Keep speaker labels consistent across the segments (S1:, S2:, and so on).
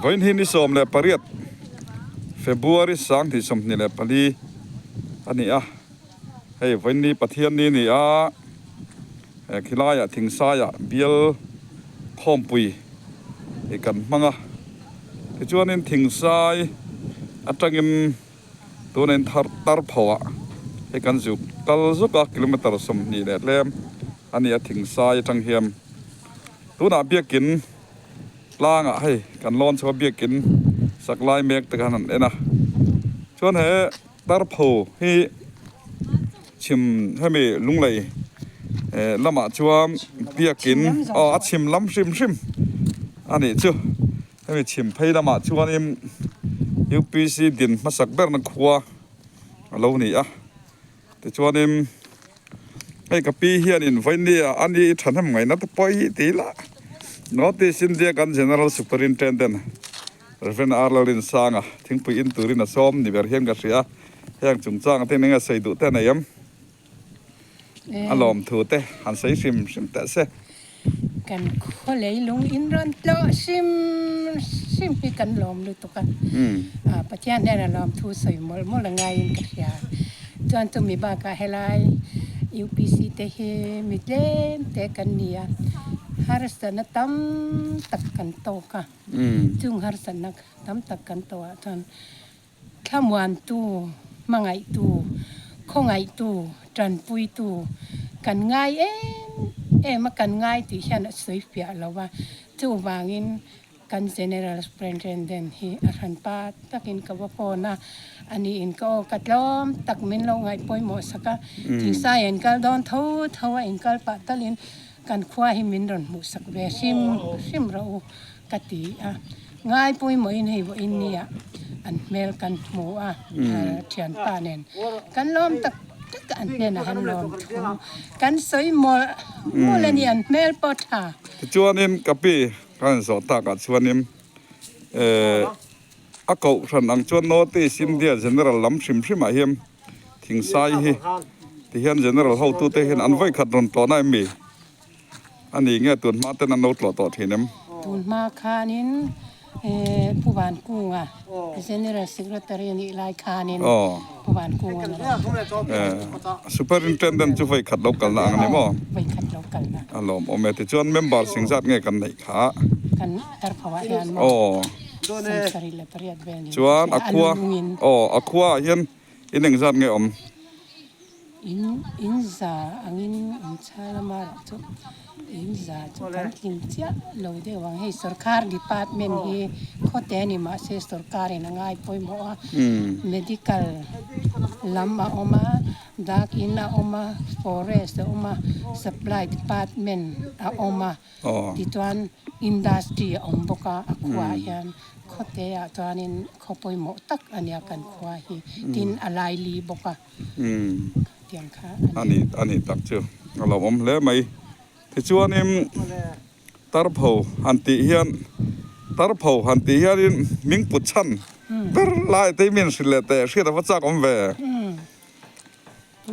S1: Voin hin isom le pariat February sang thì som ni le pali ani a hei voin ni pathian ni a khilaya thingsaya bial khom pui e kan manga ti chuanin thingsai atangim tunen tar phawa e kan zu kal zuka kilometer som ni le lem ani a thingsai tang hiam tuna biakin langa hei kan lon chaw biakin saklai mek ta kan ena chuan he tar pho hi chim hemi lunglei lama chuam biakin a chim lam sim ani chu hemi chim phei lama chuan im UPC din masak ber na khuwa lo ni a te chuan im hei kapi hian in voinia ani thanam ngai na te poi ti la Notice India kan General Superintendent Reverend Arlolin Sanga thingpui in turin a som ni ber hian ka ria heng chungchang te ninga sei du te na yam alom thu te han sei sim te se
S2: kan kholei lung in ron tlo sim pi kan lom lu to kan pathian ne lom thu sei mol la ngai in ka ria chuan tu mi ba ka helai UPC te he mi te kan nia harsan tam tak kan to ka chung harsan tam tak kan to tan khamwan tu mangai tu khongai tu tran pui tu kan ngai ma kan ngai ti hian sei pia lawa chu wangin kan general superintendent hi aran pa takin ka wapona ani in ko katlom tak min lo ngai poi mo saka ti sai en kal don thawa in kal pa talin kan khwa hi min ron mu sak ve sim ro kati a ngai poi mo in hei bo in nia an mel kan mu a thian pa nen kan lom tak an nen a han lom thu kan soi mo le ni an mel potha
S1: chuan in kapi kan so ta ka chuan in a ko ran ang chuan Notice India General lam sim a hiam thingsai hi ti hian general ho tu te hian an vai khat ron to na mi ani nge tun ma ten an no tlo to thinem
S2: tun ma khaninผู้บานกุ้งgeneral secretary ni lai khaninผู้บานกุ้ง
S1: superintendent chu vai khat local na angani mo
S2: vai khat local na
S1: alom ome te chuan member singsat nge kan nei kha
S2: kan tar phawa hian mo secretary le pariat ben
S1: chuan akwa hian ineng zat nge om
S2: in za angin chalama chu in za chu kan king chia lo de wang hei sarkar department hi khote ni ma se sarkar in ngai poi mo medical lama oma dak ina oma forest oma supply department oma tituan industry omboka akwa hian khote a chuanin khopoi mo tak ania kan khwa hi tin alai li boka tiang kha
S1: ani tak chu alom om le mai ti chuan im tar pho hanti hian in ming put chan per lai te min sile te shira wa chak om ve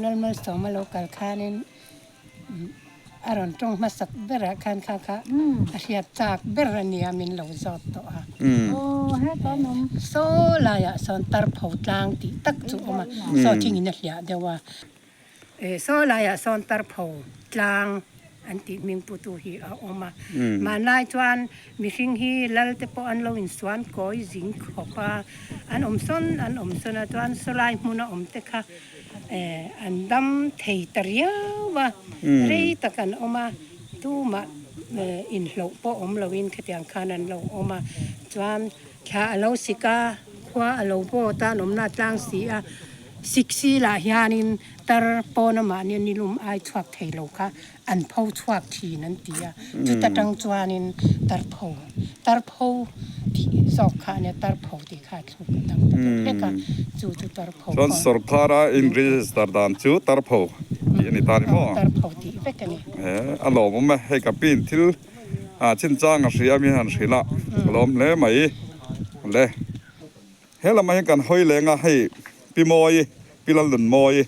S2: nal mal so ma local khanin aron tong masak bera khan kha asia chak berania min lo zot to a he to nom so la ya son tar pho tlang ti tak chu ma so thing in hlia dewa so la ya son tar pho tlang anti ming putu hi a oma manai chuan mi hring hi lal te po an lo in swan koi jing khopa an om son a chuan solai hmuna om te kha an dam thei taria wa rei takan oma tu ma in hlo po om lo in khatiang khanan lo oma chuan kha alo sika khwa alo po ta nom na tlang si a siksi la hianin tar pona ma ni nilum ai chuak thei lo kha an pho chuak thi nan tia chu ta tang chuanin tar pho thi sok kha ne tar pho ti kha chu tang te ka chu tar pho
S1: son sarkara in register dan chu tar pho ni tani mo
S2: tar pho ti bekani
S1: alom om he kapin thil chin chang a ria mi han sila alom le mai le hela mai kan hoi lenga hei pimoi pilal dun moi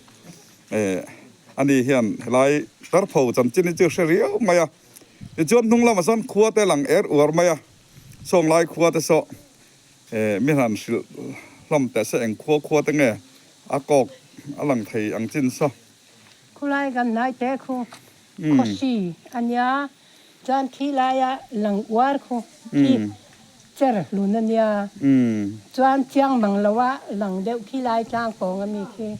S1: ani hian lai tar pho chan chin chu serial maya chuan nungla ma son khuate lang uar maya ส่งลายครัวแต่โซมีหันสิลำแต่เสงครัวตั้งไงอากอกอลังไทยอังจินซะ
S2: คุไลกันนายเตคุโคชีอันยาจานขี้ลายหลังวาร์คุที่เจอลุนันยาจานเจียงบังละวะหลังเดียวขี้ลายจางปองมีขี้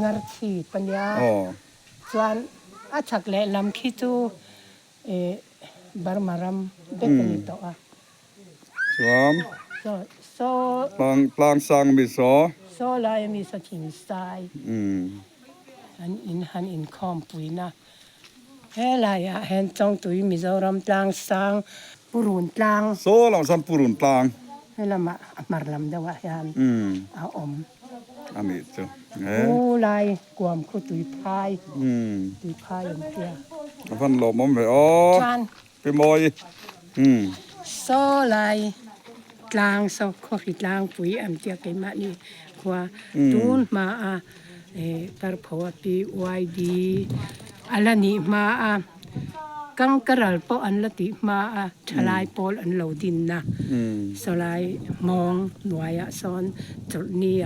S2: งาชีปัญญาจานอาชักเล่ลำขี้ตูบาร์มารมเด็กนี่ตัว
S1: สวม
S2: โซ
S1: ปลางสังมีซอ
S2: โซลายมีสถินสายหันอินคอมปุยนะเฮลายเห็นจงตุยมิโซรัมตลางสังปุรุนตลาง
S1: โซลองสันปุรุนปลาง
S2: เฮลามามารลำเดวะยันอาอม
S1: อามิจ้ะ
S2: โอ้ลายกวมคุตุยพายตุยพายอย่างเดียว
S1: พันหลบมันไปอ๋อไปมอย
S2: โซลายตลางโซโคหิตลางปุยอันเดียกมานี่กว่าตูนมาตาร์พวปีวายดีอะไรนี่มากังกระลปออันละติมาทลายปอลอันเหลาดินนะสลายมองหน่วยซ้อนจุดนี้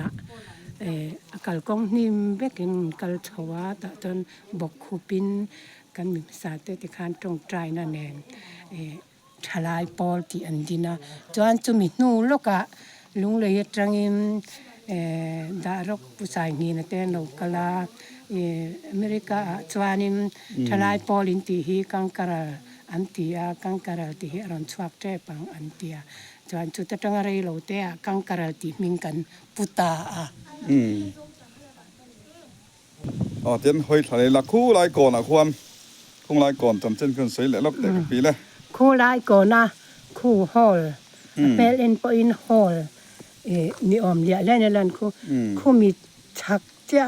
S2: กัลกงนิมเบกินกัลชวาตะจนบกคูปินกันมีภาษาเตติคานตรงใจนั่นเองทลายปอลที่อันดินะจวนจุมินูโลกะลุงเลยตรังอิมดารกผู้ชายนี่นะเต้นเรากลาอเมริกาจวานิมทลายปอลินตีฮีกังกระอันตีกังกระตีฮีรันชวักเจ็ปังอันตีจวนจุดตั้งอะไรเราเตะกังกระตีมิงกันพุตา
S1: อ๋อเจนหอยทะเลละคู่ลายก่อนอ่ะควรคงลายก่อนจำเจนคนสวยแหละรอบแต่ปีเลย
S2: คู่ลายก่อนนะคู่ฮอลเปลอินปอินฮอลนี่อมเลียแล้วในนั้นคู่มีชักจ้า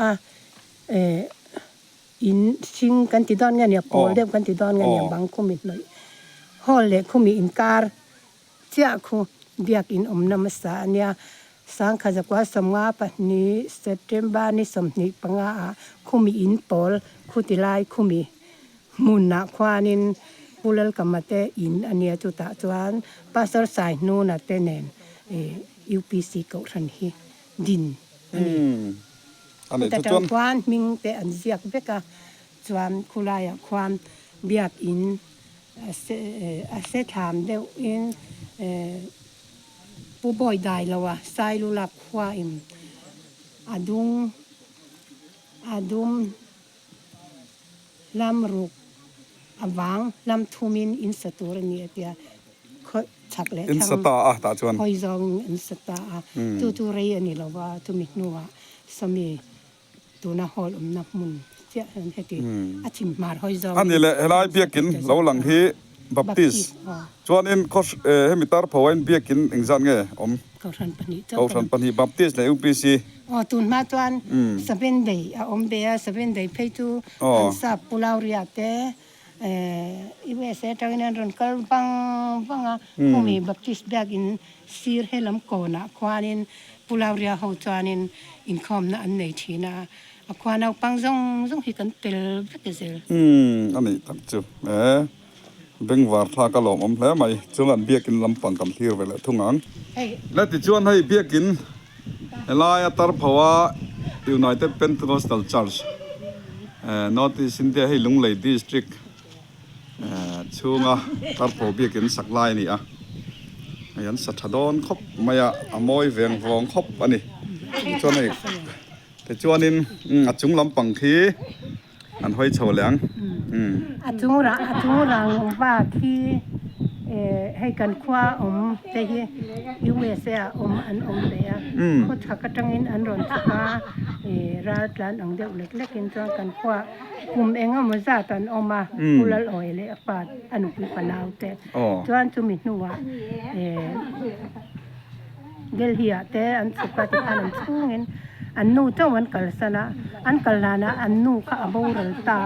S2: อินชิงกันติดอนเนี่ยปอลเดียบกันติดอนเนี่ยบางคู่มีเลยฮอลเล็กคู่มีอินการจ้าคู่เบียกอินอมน้ำสาเนี่ยสังขจักว่าสมงาปนี้เซปเทมเบอร์นี่สมนิปังอาคู่มีอินปอลคู่ติลายคู่มีมุนนักควานินผู้เล่นกรรมเตอินอันเนี้ยจุดตะจวนภาษาสายโน่นเตเนนUPC ก็ทันฮีดิน
S1: อันนี้
S2: แต่จวนควานมิงเตอันเสียกเบกะจวนคุลายควานเบียกอินเสถามเดวอินผู้บ่อยได้แล้ววะไซลุลักควาอิมอาดุมลำรุกอวังลำทุมินอินสตูรเนียเตียชักเล็ก
S1: อินสตาตาจวน
S2: หอยซองอินสตาตูเรียนี่เราว่าตุมินัวสมีตัวน่าฮอลนับมุนเจ้าเห็นเหตุอาชิมมาหอยซอง
S1: อันนี้แหละลายเบียกินเราหลังที่บัพติสจวนอินคอสให้มีตาร์พาวน์เบียกินอิงซันไง
S2: เขาทันปนิ
S1: เขาทันปนิบัพติสใน UPC
S2: ตุนมาจวนสเปนเดย์เบียสเปนเดย์เพย์ตูอันซาปูลาวเรียเตอีเวสเตอร์นันรันคัลบังคุมีบัพติสเบียกินซีร์เฮลัมโกนะควานินปูลาวเรียเขาจวนินอินคอมนะอันไหนทีนะควานเอาปังซงฮิกันเตลเบกเซล
S1: อันนี้ตั้งจุเบ่งวาร์ทากะหลอมแล้วไหมจวนเบียกินลำปังกันที่ไปแล้วทุ่งอังและติจวนให้เบียกินลายตาร์พาวะ United Pentecostal Church North East India ให้ลุงเลยดิสทริกช่วงตาร์พาวเบียกินสักลายนี่ยันสัตว์ดอนครบมายอมอยเวียงฟองครบอันนี้จวนนี้แต่จวนนี้จุงลำปังที่อันห้อยโฉเหลียง
S2: อาจุงรังว่าที่ให้กันคว้าเตะUSA อันเดียเขาชักจังอินอันร้อนฟ้าร้านร้านอังเดียวเล็กๆอินจังกันคว้ากลุ่มเองมันจะตอนมาผู้ละลอยเลยปาดอนุพิปนาวเตะจวนจุมินัวเดลฮีเตะอันสุขติอันชุ่งอินอันนู้เจ้ามันกัลสนะอันกัลลานะอันนู้ข้าบูรตา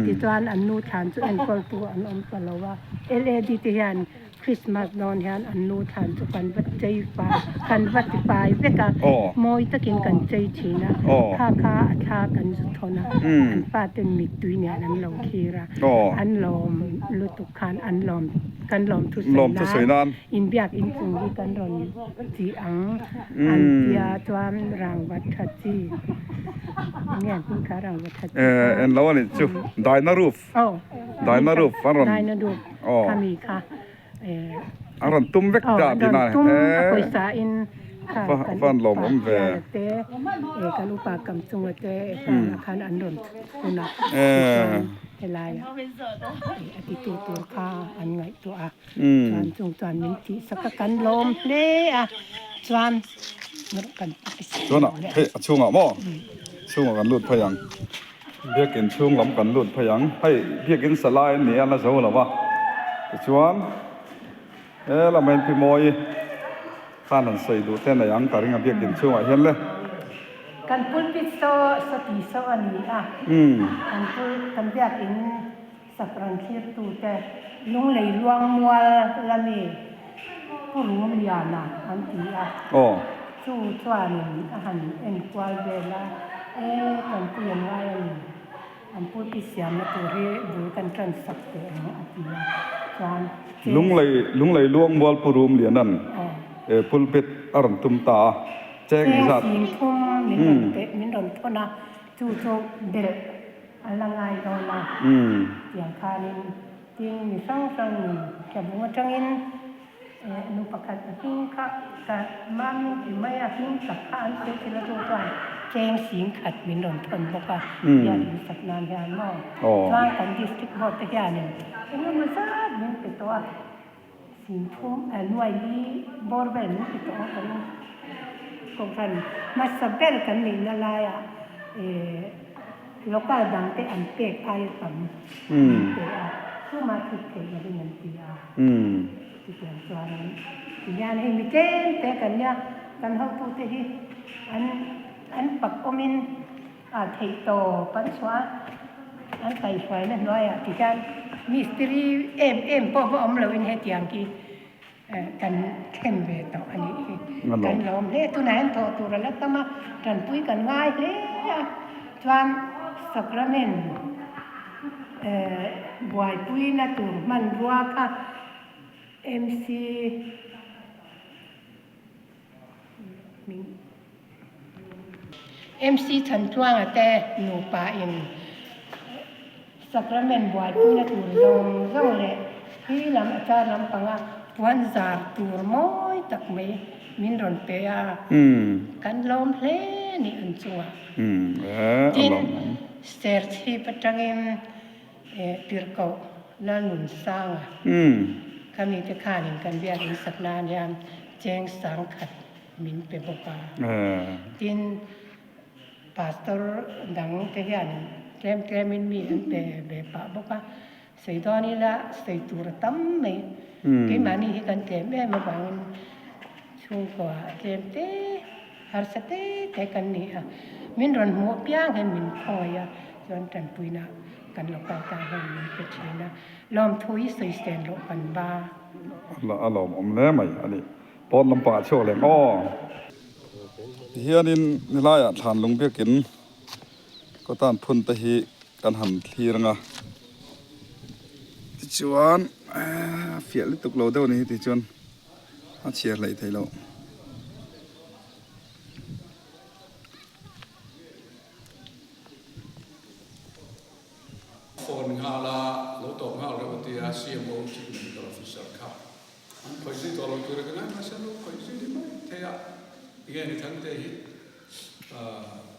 S2: ที่จวนอันนู้ทานจุเอ็นกอลตัวอันตลอดว่าเอลเอดีที่ยันค ริสต์มาสนอนเฮียนอันนู้ทานจุกันวัดใจฟ้ากันวัดไปเวกะมอยตะกินกันใจชีนะค่ากันสุดทนะอันป้าเต็มมิดตุยเนี่ยอันลงคีระอันลมลุตุกานอันลมกันลมทุสยนานอินเบียกอินฟุงที่กันรอนจีอังอันเดียจวนรางวัดทัดจีเนี่ยคุณคารางวัดทัด
S1: เอ็นแล้วนี่จูไดนารูฟไดนารูฟฟันรอน
S2: ไดนารูฟคามีค่ะ
S1: อันรอนตุ้มเวกจ่าดีน่า
S2: ตุ้มคุยสาอิน
S1: ฟันลมเว
S2: เตกันอุปกรรมจงเตคันอันรอนอุณเฮลายอติตัวค่าอันไงตัวจวนจวนมิติสักกันลมเล่จวนนกัน
S1: จวนเฮ้ช่วงมั่ช่วงกันลุดพยังเพียกินช่วงล้ำกันลุดพยังให้เพียกินสลายนี่อันละสูงหรอวะจวนเราเป็นพี่มอยข้านันใส่ดูเต้นอะไรยังการิงเพียกินช่วงเห็นเลย
S2: กันพูดพิโซสติโซอันนี้กันพูดกันเรียกอินสักรังคีตูแต่ลุงเลยลวงมัวละนี่ผู้รู้มีอาณาอันที่สู้ชวนอาหารเอ็นกวาลเวลากันพูดยังไงอันพูดพิเศษมาตัวเรื่องดูกันทรานสักเตอร์อันที่ชวน
S1: ลุงเลยลวงมัวผู้รู้มีอาณาพุลปิดอารมณ์ตุมตาแจ้งสัตว์
S2: มินโดนทนะจู่เด็กอะไรไงโดนนะอย่างคานินที่มีสังจะบอกว่าจังอินนุปการะหิ้งค่ะกับมันที่ไม่หิ้งสักอันเป็นที่ละตัวแจ้งสิงขัดมินโดนทนบอกว่าอย่าดูสักนานยานมองร่างกันดิสติกบอตยานี่มันมันซาดมันเป็นตัวสิงทุ่มหน่วยนี้บอร์เบนมันเป็นตัวกันkan mas sabel kan ni lalaya lokal dangte ampek ayatam tu masih ke jadi nanti tiada suara tiada ni mungkin te kan ya kan hau tu te hi an pak omin thei to pan swa an tai fai na noi tiada misteri po om lawin he tiang kiกันเข้มเวทอันนี้กันลมเล่ตัวไหนตัวระลับตมากันปุ้ยกันง่ายเล่จวนสักระเมนบวยปุ้ยนะตัวมันรัวค่ะ MC ฉันจ้วงแต่หนูป่าเอ็มสักระเมนบวยปุ้ยนะตัวลงร่องเละที่ลำอาจารย์ลำปังอ่ะวันซาร์ตัวม้อยตักเมมินรอนเปียกันลมเพลนี่อันจัวจินสเตอร์ที่ปัจจังปิรกลานุนสร้างคำนี้จะขานิกันเบียกินสักนานยามแจ้งสังขัดมินเปบกาจินพาสตอร์ดังเทียนแกรมินมีอันเปบปะบกาใส่ตอนนี้ละใส่ตัวตั้มเมที่มานี่กันเต็มแม่มาบังช่วงกว่าเต็มเตะหาสเตะแต่กันนี่มินรอนหัวย่างให้มินคอยจนจันปุยนะกันหลอกตาให้มินไปเชนะลอมทุยใส่เส้นหลอกกันบ้า
S1: ละลอมอมแล้วไหมอันนี้ปอนลำปาโชว์แรงเฮียนินนี่ไรทานลงเบี้ยกินก็ต้านพุ่นตะฮีกันหันทีรังจวนเฟียลิตุกโลเท่านี้ที่จวนอาเชียร์ไหลไทยเรา
S3: โฟนฮาลาโลตงฮาลาวันที่อาเซียนโมชิมินกอล์ฟเซอร์ครับคอยซิตัวเราคือกันนะมาเซลล์คอยซิได้ไหมเทียอีกอย่างทั้งเทีย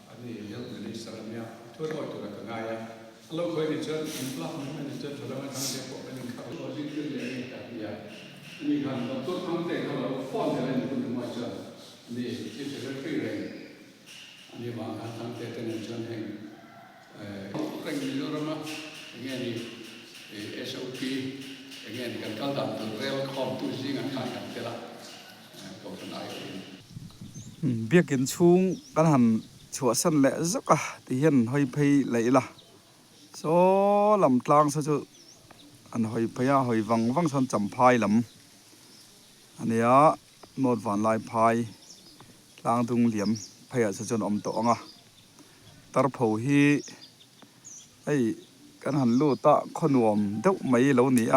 S3: อันนี้เรื่องในสารเนี่ยทั่วโลกตัวกันง่ายเราเคยได้เจออินฟลามไม่ได้เจอเราไม่ทำเด็กพวกเป็นข้าวเราดิ้นดิ้นเลยกับที่นี่ครับตัวทั้งเด็กเราฟ้อนอะไรนี่คุณมาเจอนี่ที่จะเกิดอะไรอันนี้บางครั้งทั้งเด็กเป็นเชิงแห่งเร่งมีเรื่องนะอย่างเงี้ยนี่ SOP อย่างเงี้ยกันก็ตัดตัวเร็วคอมตัวจริงกันขาดกันไปละก็เป็นอะไร
S1: เบี้ยกินชุ่งกันหันชัวสั้นแหละสักที่เห็นหอยเพยไหลละโซ่ลำกลางซะจุอันหอยพยาหอยวังสันจำพายล อันนี้โนดวันลายพายลางตุงเหลี่ยมพยาสะจนอมตองตารผูฮีไอ้กันหันลู่ตะขนวมเด็กไม่เหล่านี้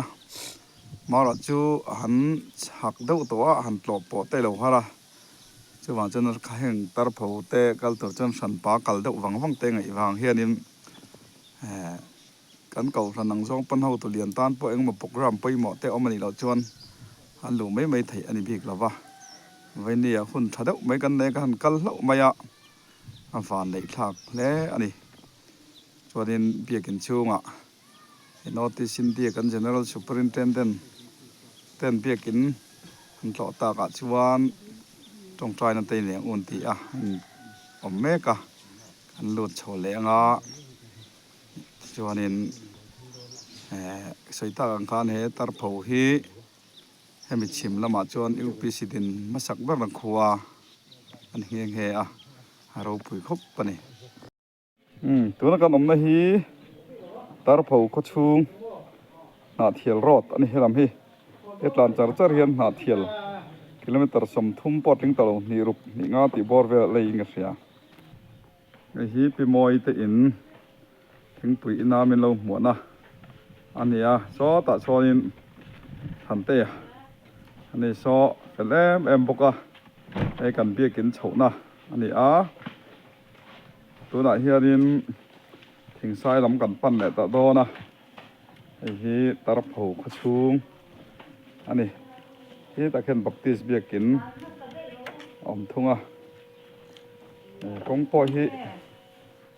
S1: มาละจูหันหักเด็กตัวหันหลบปอเตเหล่าฮะละจูว่าจนข้าเห็นตารผูเตกัลตัวจนสันปากัลเด็กวังเตงไอ้วังเฮียนิมกันเก่าสันนังซองปันเฮาตัวเลียนต้านพวกเอ็งมาปกรำไปหมอเตอมันนี่เราจวนหันลู่ไม่ไทยอันนี้พิกแล้ววะวันนี้คุณทัดเด็กไม่กันเลยกันกัลเล่าไม่ฝันเลยทักแล้วอันนี้ชวนนี้เบียกินช่วงนอติสินเดียกัน general superintendent เต้นเบียกินอันต่อตากาชวนตรงใจนั่นเตียงอุ่นตีอมเมกะอันหลุดโฉลงชวนนี้สวยตาอังคารเหตุผูฮีให้มีชิมละมาชวนอุปิสิดินมาสักบ้างขัวอันเฮียงเราปุ๋ยครบปะนี่ตัวนั้นก็นมนะฮีตาร์ผูกชุงนาเทียลรอดอันนี้เฮลัมฮีเอตลานจาร์จาร์เฮียนนาเทียลกิโลเมตรสมทุ่มปอดลิงตลอดนี่รุกนี่งาติบอร์เวลเลยอิงเสียไอ้ฮีปีมอยเตอินถึงปุ๋ยน้ำมันเราหมดนะอันนี้ซอตัดซอนินหันเตะอันนี้ซอเป็นแหลมบกไอ้กันเบี้ยกินเฉานะอันนี้ตัวไหนเฮียนินถึงซ้ายลำกันปั้นแหละตะโดนะไอ้ที่ตารับหูขชุงอันนี้ที่ตะเข็นบัพติสเบียกินอมทุ่งกงปอยฮี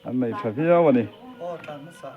S1: อันไหนเสียวันนี้
S4: 哦，咱们啥？